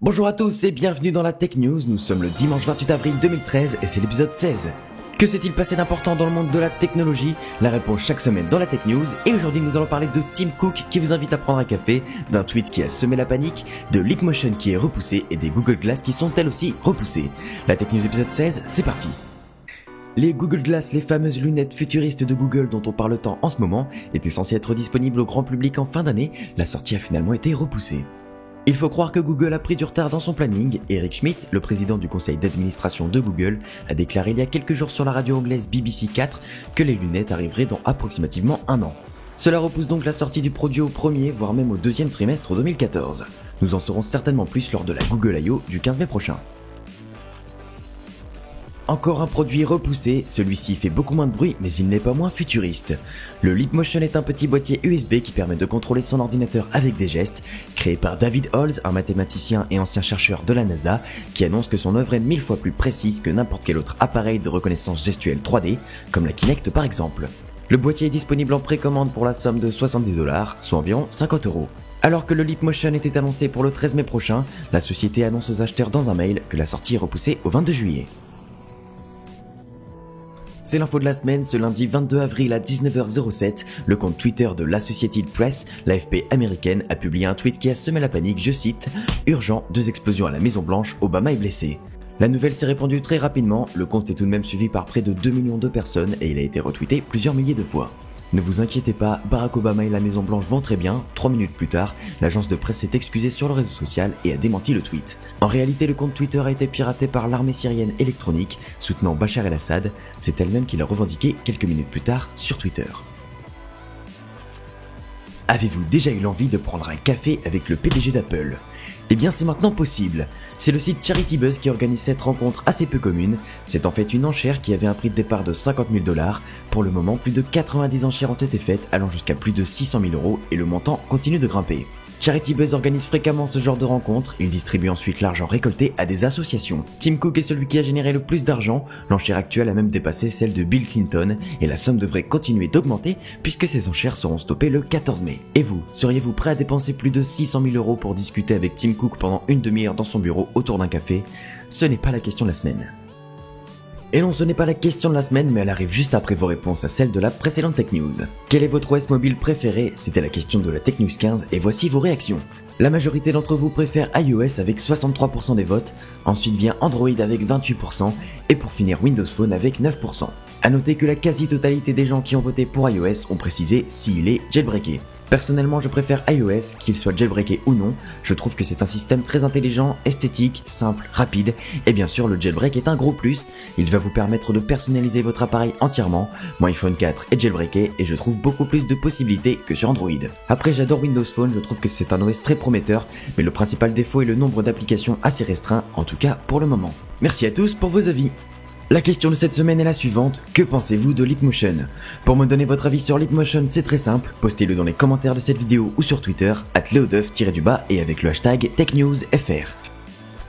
Bonjour à tous et bienvenue dans la Tech News, nous sommes le dimanche 28 avril 2013 et c'est l'épisode 16. Que s'est-il passé d'important dans le monde de la technologie? La réponse chaque semaine dans la Tech News, et aujourd'hui nous allons parler de Tim Cook qui vous invite à prendre un café, d'un tweet qui a semé la panique, de Leapmotion qui est repoussé et des Google Glass qui sont elles aussi repoussées. La Tech News épisode 16, c'est parti. Les Google Glass, les fameuses lunettes futuristes de Google dont on parle tant en ce moment, étaient censées être disponibles au grand public en fin d'année, la sortie a finalement été repoussée. Il faut croire que Google a pris du retard dans son planning. Eric Schmidt, le président du conseil d'administration de Google, a déclaré il y a quelques jours sur la radio anglaise BBC 4 que les lunettes arriveraient dans approximativement un an. Cela repousse donc la sortie du produit au premier, voire même au deuxième trimestre 2014. Nous en saurons certainement plus lors de la Google I.O. du 15 mai prochain. Encore un produit repoussé, celui-ci fait beaucoup moins de bruit mais il n'est pas moins futuriste. Le Leapmotion est un petit boîtier USB qui permet de contrôler son ordinateur avec des gestes, créé par David Holz, un mathématicien et ancien chercheur de la NASA, qui annonce que son œuvre est 1000 fois plus précise que n'importe quel autre appareil de reconnaissance gestuelle 3D, comme la Kinect par exemple. Le boîtier est disponible en précommande pour la somme de 70$, soit environ 50€. Alors que le Leapmotion était annoncé pour le 13 mai prochain, la société annonce aux acheteurs dans un mail que la sortie est repoussée au 22 juillet. C'est l'info de la semaine, ce lundi 22 avril à 19h07, le compte Twitter de l'Associated Press, l'AFP américaine, a publié un tweet qui a semé la panique, je cite « Urgent, 2 explosions à la Maison Blanche, Obama est blessé ». La nouvelle s'est répandue très rapidement, le compte est tout de même suivi par près de 2 millions de personnes et il a été retweeté plusieurs milliers de fois. Ne vous inquiétez pas, Barack Obama et la Maison Blanche vont très bien. 3 minutes plus tard, l'agence de presse s'est excusée sur le réseau social et a démenti le tweet. En réalité, le compte Twitter a été piraté par l'armée syrienne électronique, soutenant Bachar el-Assad. C'est elle-même qui l'a revendiqué quelques minutes plus tard sur Twitter. Avez-vous déjà eu l'envie de prendre un café avec le PDG d'Apple ? Eh bien c'est maintenant possible. C'est le site CharityBuzz qui organise cette rencontre assez peu commune. C'est en fait une enchère qui avait un prix de départ de 50 000$. Pour le moment, plus de 90 enchères ont été faites, allant jusqu'à plus de 600 000€ et le montant continue de grimper. CharityBuzz organise fréquemment ce genre de rencontres, il distribue ensuite l'argent récolté à des associations. Tim Cook est celui qui a généré le plus d'argent, l'enchère actuelle a même dépassé celle de Bill Clinton, et la somme devrait continuer d'augmenter puisque ces enchères seront stoppées le 14 mai. Et vous, seriez-vous prêt à dépenser plus de 600 000€ pour discuter avec Tim Cook pendant une demi-heure dans son bureau autour d'un café? Ce n'est pas la question de la semaine. Et non, ce n'est pas la question de la semaine, mais elle arrive juste après vos réponses à celle de la précédente Tech News. Quel est votre OS mobile préféré? C'était la question de la Tech News 15 et voici vos réactions. La majorité d'entre vous préfère iOS avec 63% des votes, ensuite vient Android avec 28% et pour finir Windows Phone avec 9%. A noter que la quasi-totalité des gens qui ont voté pour iOS ont précisé s'il est jailbreaké. Personnellement, je préfère iOS, qu'il soit jailbreaké ou non. Je trouve que c'est un système très intelligent, esthétique, simple, rapide. Et bien sûr, le jailbreak est un gros plus. Il va vous permettre de personnaliser votre appareil entièrement. Mon iPhone 4 est jailbreaké et je trouve beaucoup plus de possibilités que sur Android. Après, j'adore Windows Phone, je trouve que c'est un OS très prometteur. Mais le principal défaut est le nombre d'applications assez restreint, en tout cas pour le moment. Merci à tous pour vos avis. La question de cette semaine est la suivante, que pensez-vous de Leapmotion? Pour me donner votre avis sur Leapmotion, c'est très simple, postez-le dans les commentaires de cette vidéo ou sur Twitter, @leodeuf_du-bas et avec le hashtag TechNewsFR.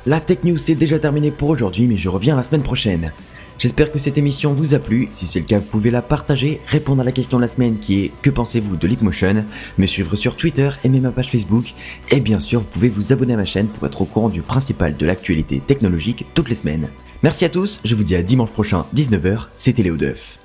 La Tech News c'est déjà terminé pour aujourd'hui, mais je reviens la semaine prochaine. J'espère que cette émission vous a plu, si c'est le cas vous pouvez la partager, répondre à la question de la semaine qui est que pensez-vous de Leapmotion, me suivre sur Twitter, aimer ma page Facebook, et bien sûr vous pouvez vous abonner à ma chaîne pour être au courant du principal de l'actualité technologique toutes les semaines. Merci à tous, je vous dis à dimanche prochain 19h, c'était Léo Duff.